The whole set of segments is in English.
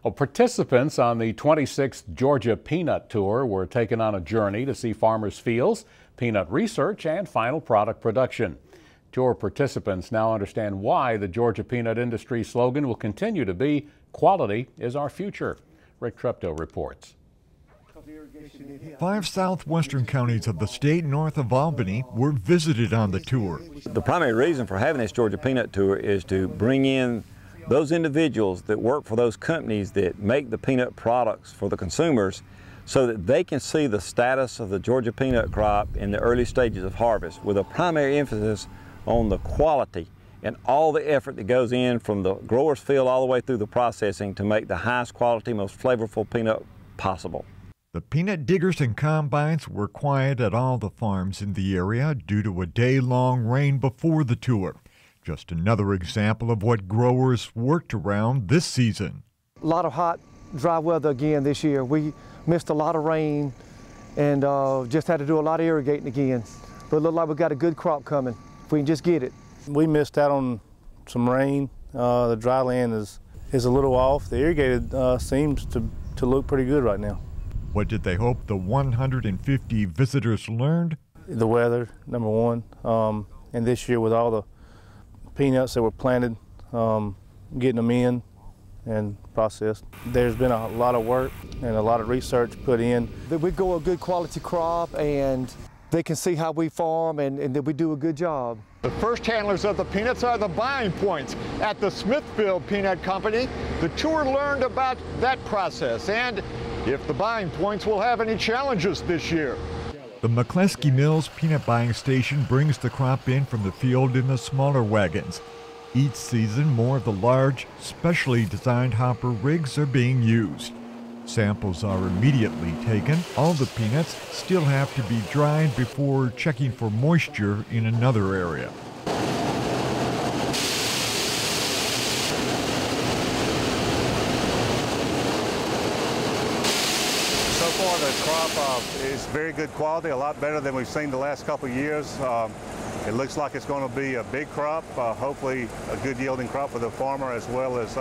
Well, participants on the 26th Georgia Peanut Tour were taken on a journey to see farmers' fields, peanut research, and final product production. Tour participants now understand why the Georgia peanut industry slogan will continue to be "Quality is our future." Rick Treptow reports. 5 southwestern counties of the state north of Albany were visited on the tour. The primary reason for having this Georgia Peanut Tour is to bring in those individuals that work for those companies that make the peanut products for the consumers so that they can see the status of the Georgia peanut crop in the early stages of harvest, with a primary emphasis on the quality and all the effort that goes in from the grower's field all the way through the processing to make the highest quality, most flavorful peanut possible. The peanut diggers and combines were quiet at all the farms in the area due to a day-long rain before the tour. Just another example of what growers worked around this season. A lot of hot, dry weather again this year. We missed a lot of rain and just had to do a lot of irrigating again. But it looked like we got a good crop coming if we can just get it. We missed out on some rain. The dry land is a little off. The irrigated seems to look pretty good right now. What did they hope the 150 visitors learned? The weather, number one, and this year with all the peanuts that were planted, getting them in and processed. There's been a lot of work and a lot of research put in. That we grow a good quality crop and they can see how we farm and that we do a good job. The first handlers of the peanuts are the buying points at the Smithfield Peanut Company. The tour learned about that process and if the buying points will have any challenges this year. The McClesky Mills peanut buying station brings the crop in from the field in the smaller wagons. Each season, more of the large, specially designed hopper rigs are being used. Samples are immediately taken. All the peanuts still have to be dried before checking for moisture in another area. So far, the crop is very good quality, a lot better than we've seen the last couple of years. It looks like it's going to be a big crop, hopefully a good yielding crop for the farmer as well as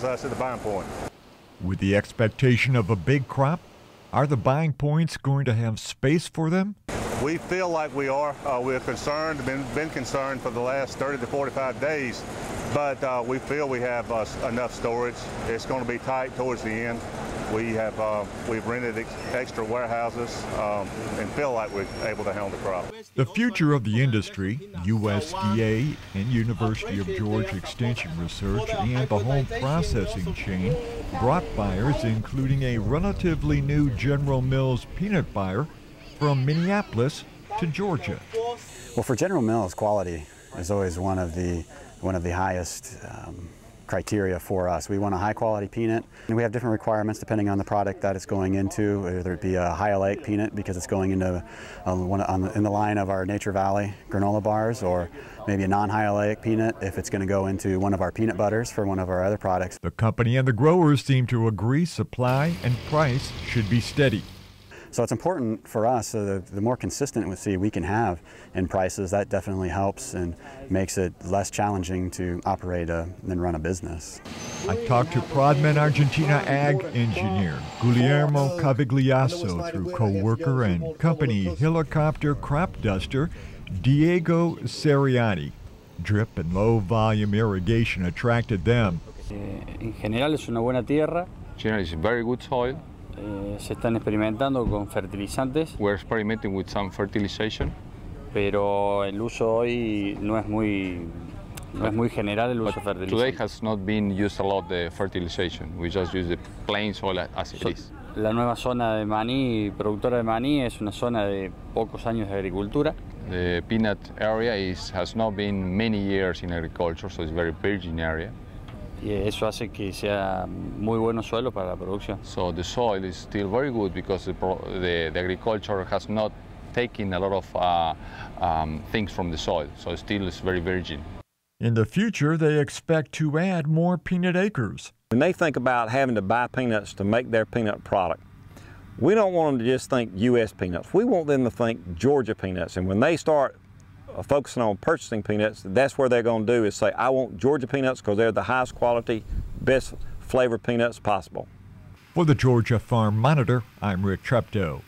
us at the buying point. With the expectation of a big crop, are the buying points going to have space for them? We feel like we are. We're concerned, been concerned for the last 30 to 45 days, but we feel we have enough storage. It's going to be tight towards the end. We've rented extra warehouses and feel like we're able to handle the crop. The future of the industry, USDA and University of Georgia Extension Research and the home processing chain brought buyers, including a relatively new General Mills peanut buyer from Minneapolis to Georgia. Well, for General Mills, quality is always one of the highest criteria for us. We want a high quality peanut, and we have different requirements depending on the product that it's going into, whether it be a high oleic peanut because it's going into in the line of our Nature Valley granola bars, or maybe a non-high oleic peanut if it's going to go into one of our peanut butters for one of our other products. The company and the growers seem to agree supply and price should be steady. So it's important for us, so the more consistent we can have in prices, that definitely helps and makes it less challenging to operate and run a business. I talked to Prodman Argentina ag engineer Guillermo Cavigliasso through co-worker and company helicopter crop duster Diego CERIONI. Drip and low volume irrigation attracted them. En general es una buena tierra. Generally, it's very good soil. Se están experimentando con fertilizantes. We're experimenting with some fertilization. Pero el uso hoy no es muy general el uso de fertilizantes. Today has not been used a lot the fertilization. We just use the plain soil as it is. La nueva zona de maní, productora de maní, es una zona de pocos años de agricultura. The peanut area has not been many years in agriculture, so it's a very virgin area. Y eso hace que sea muy bueno suelo para la producción. So the soil is still very good because the agriculture has not taken a lot of things from the soil, so still it's very virgin. In the future, they expect to add more peanut acres. When they think about having to buy peanuts to make their peanut product, we don't want them to just think U.S. peanuts. We want them to think Georgia peanuts, and when they start focusing on purchasing peanuts, that's where they're going to do is say, I want Georgia peanuts because they're the highest quality, best flavored peanuts possible. For the Georgia Farm Monitor, I'm Rick Treptow.